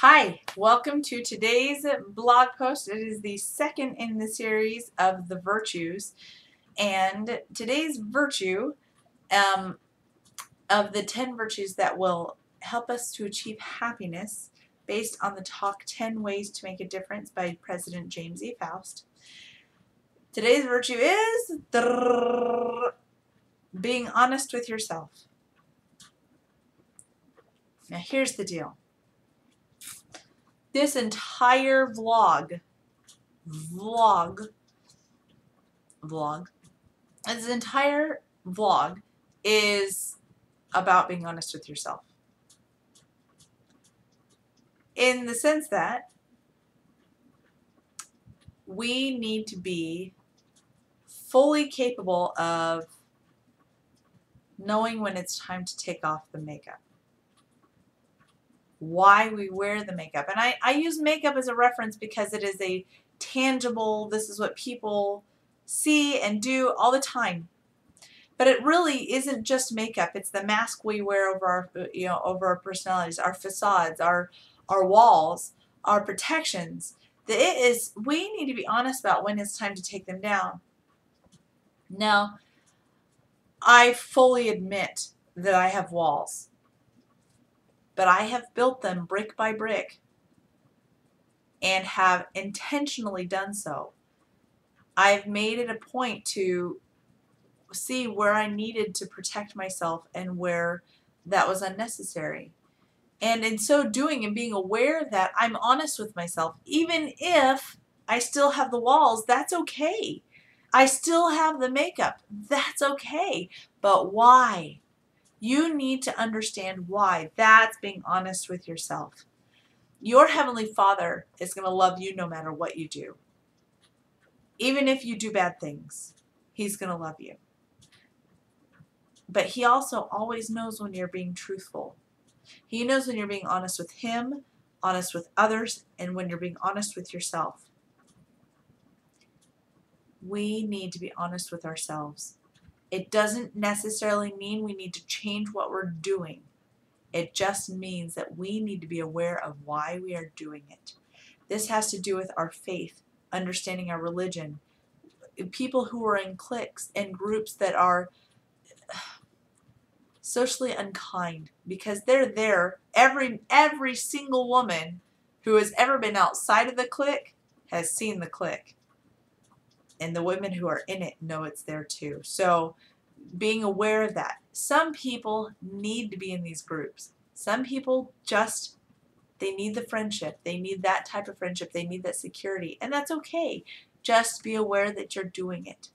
Hi, welcome to today's blog post. It is the second in the series of the virtues, and today's virtue of the 10 virtues that will help us to achieve happiness based on the talk 10 Ways to Make a Difference by President James E. Faust. Today's virtue is being honest with yourself. Now here's the deal. This entire vlog, this entire vlog is about being honest with yourself. In the sense that we need to be fully capable of knowing when it's time to take off the makeup. Why we wear the makeup. And I use makeup as a reference because it is a tangible, this is what people see and do all the time. But it really isn't just makeup. It's the mask we wear over our, over our personalities, our facades, our walls, our protections. We need to be honest about when it's time to take them down. Now, I fully admit that I have walls, but I have built them brick by brick and have intentionally done so. I've made it a point to see where I needed to protect myself and where that was unnecessary. And in so doing and being aware that I'm honest with myself, even if I still have the walls, that's okay. I still have the makeup, that's okay. But why? You need to understand why. That's being honest with yourself. Your Heavenly Father is going to love you no matter what you do. Even if you do bad things, He's going to love you. But He also always knows when you're being truthful. He knows when you're being honest with Him, honest with others, and when you're being honest with yourself. We need to be honest with ourselves. It doesn't necessarily mean we need to change what we're doing. It just means that we need to be aware of why we are doing it. This has to do with our faith, understanding our religion, people who are in cliques and groups that are socially unkind, because they're there. Every single woman who has ever been outside of the clique has seen the clique, and the women who are in it know it's there too. So being aware of that. Some people need to be in these groups. Some people just, they need the friendship. They need that type of friendship. They need that security, and that's okay. Just be aware that you're doing it.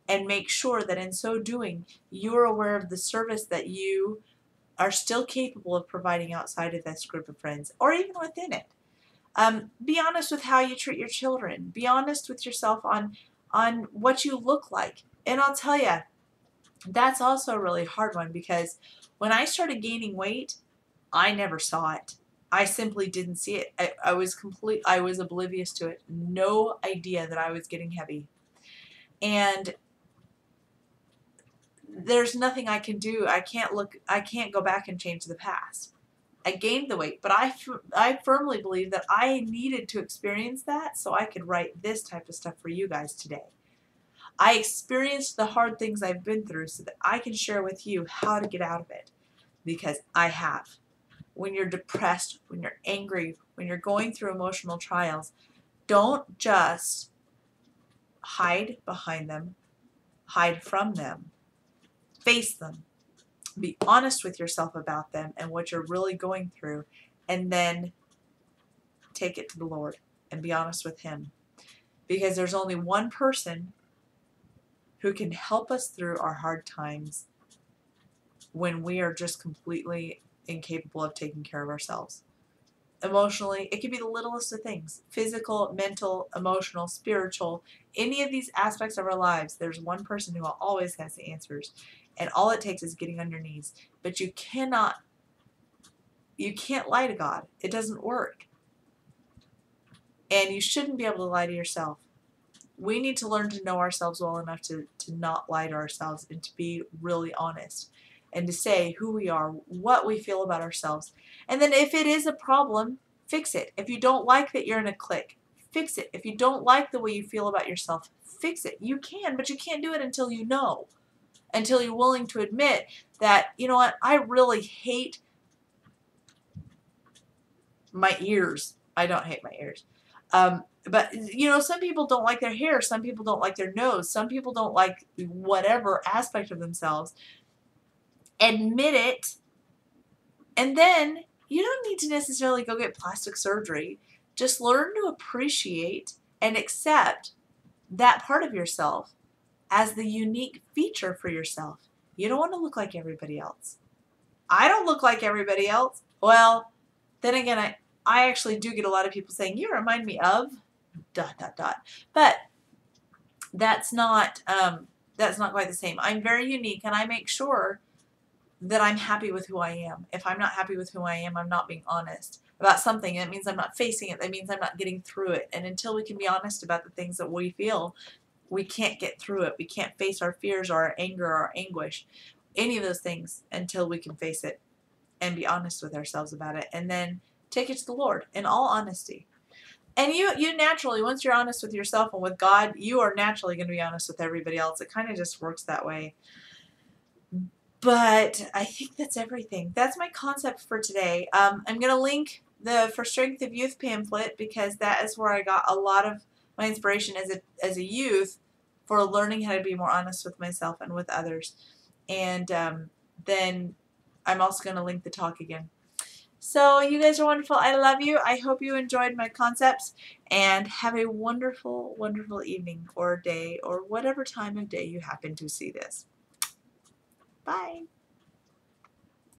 And make sure that in so doing, you're aware of the service that you are still capable of providing outside of this group of friends, or even within it. Be honest with how you treat your children. Be honest with yourself on what you look like. And I'll tell you, that's also a really hard one, because when I started gaining weight, I never saw it. I simply didn't see it. I was oblivious to it. No idea that I was getting heavy. And there's nothing I can do. I can't go back and change the past. I gained the weight, but I firmly believe that I needed to experience that so I could write this type of stuff for you guys today. I experienced the hard things I've been through so that I can share with you how to get out of it, because I have. When you're depressed, when you're angry, when you're going through emotional trials, don't just hide behind them, hide from them. Face them. Be honest with yourself about them and what you're really going through, and then take it to the Lord and be honest with Him. Because there's only one person who can help us through our hard times when we are just completely incapable of taking care of ourselves. Emotionally, it could be the littlest of things. Physical, mental, emotional, spiritual, any of these aspects of our lives, there's one person who always has the answers. And all it takes is getting on your knees. But you can't lie to God. It doesn't work. And you shouldn't be able to lie to yourself. We need to learn to know ourselves well enough to not lie to ourselves, and to be really honest, and to say who we are, what we feel about ourselves. And then if it is a problem fix it. If you don't like that you're in a clique, fix it. If you don't like the way you feel about yourself, fix it. You can, but you can't do it until you know. Until you're willing to admit that, you know what, I really hate my ears. I don't hate my ears. But, you know, some people don't like their hair. Some people don't like their nose. Some people don't like whatever aspect of themselves. Admit it. And then you don't need to necessarily go get plastic surgery. Just learn to appreciate and accept that part of yourself as the unique feature for yourself. You don't want to look like everybody else. I don't look like everybody else. Well, then again, I actually do get a lot of people saying, you remind me of ... But that's not quite the same. I'm very unique, and I make sure that I'm happy with who I am. If I'm not happy with who I am, I'm not being honest about something. That means I'm not facing it. That means I'm not getting through it. And until we can be honest about the things that we feel, we can't get through it. We can't face our fears or our anger or our anguish, any of those things, until we can face it and be honest with ourselves about it, and then take it to the Lord in all honesty. And you naturally, once you're honest with yourself and with God, you are naturally going to be honest with everybody else. It kind of just works that way. But I think that's everything. That's my concept for today. I'm going to link the For Strength of Youth pamphlet, because that is where I got a lot of my inspiration as a youth for learning how to be more honest with myself and with others. And then I'm also going to link the talk again. So you guys are wonderful. I love you. I hope you enjoyed my concepts, and have a wonderful, wonderful evening or day or whatever time of day you happen to see this. Bye.